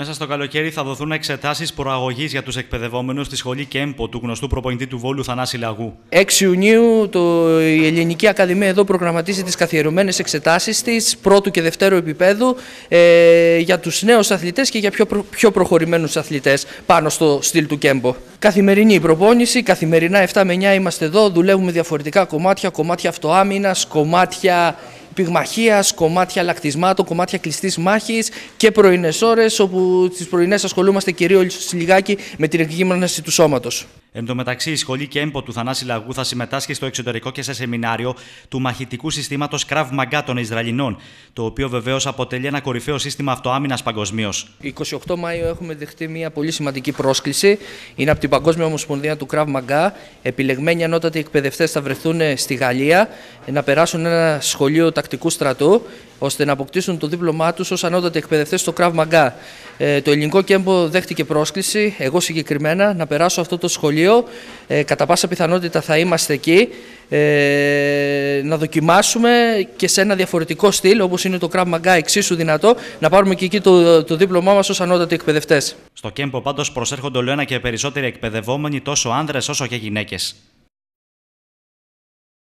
Μέσα στο καλοκαίρι θα δοθούν εξετάσεις προαγωγής για τους εκπαιδευόμενους στη σχολή Κέμπο του γνωστού προπονητή του Βόλου Θανάση Λαγού. 6 Ιουνίου η Ελληνική Ακαδημία εδώ προγραμματίζει τις καθιερωμένες εξετάσεις της πρώτου και δευτέρου επίπεδου για τους νέους αθλητές και για πιο προχωρημένους αθλητές πάνω στο στυλ του Κέμπο. Καθημερινή προπόνηση, καθημερινά 7 με 9 είμαστε εδώ, δουλεύουμε διαφορετικά κομμάτια αυτοάμυνας, κομμάτια πυγμαχίας, κομμάτια λακτισμάτων, κομμάτια κλειστής μάχης και πρωινές ώρες, όπου τις πρωινές ασχολούμαστε κυρίως λιγάκι με την εκγύμναση του σώματος. Εν τω μεταξύ, η σχολή Κέμπο του Θανάση Λαγού θα συμμετάσχει στο εξωτερικό και σε σεμινάριο του μαχητικού συστήματος Krav Maga των Ισραηλινών, το οποίο βεβαίως αποτελεί ένα κορυφαίο σύστημα αυτοάμυνας παγκοσμίως. 28 Μαΐου έχουμε δεχτεί μια πολύ σημαντική πρόσκληση. Είναι από την Παγκόσμια Ομοσπονδία του Krav Maga. Επιλεγμένοι ανώτατοι εκπαιδευτές θα βρεθούν στη Γαλλία να περάσουν ένα σχολείο τακτικού στρατού, ώστε να αποκτήσουν το δίπλωμά τους ως ανώτατοι εκπαιδευτές στο Krav Maga. Το ελληνικό Κέμπο δέχτηκε πρόσκληση, εγώ συγκεκριμένα, να περάσω αυτό το σχολείο. Κατά πάσα πιθανότητα θα είμαστε εκεί, να δοκιμάσουμε και σε ένα διαφορετικό στυλ, όπως είναι το Krav Maga εξίσου δυνατό, να πάρουμε και εκεί το δίπλωμά μας ως ανώτατοι εκπαιδευτές. Στο Κέμπο πάντως προσέρχονται ολοένα και περισσότεροι εκπαιδευόμενοι, τόσο άνδρες όσο και γυναίκες.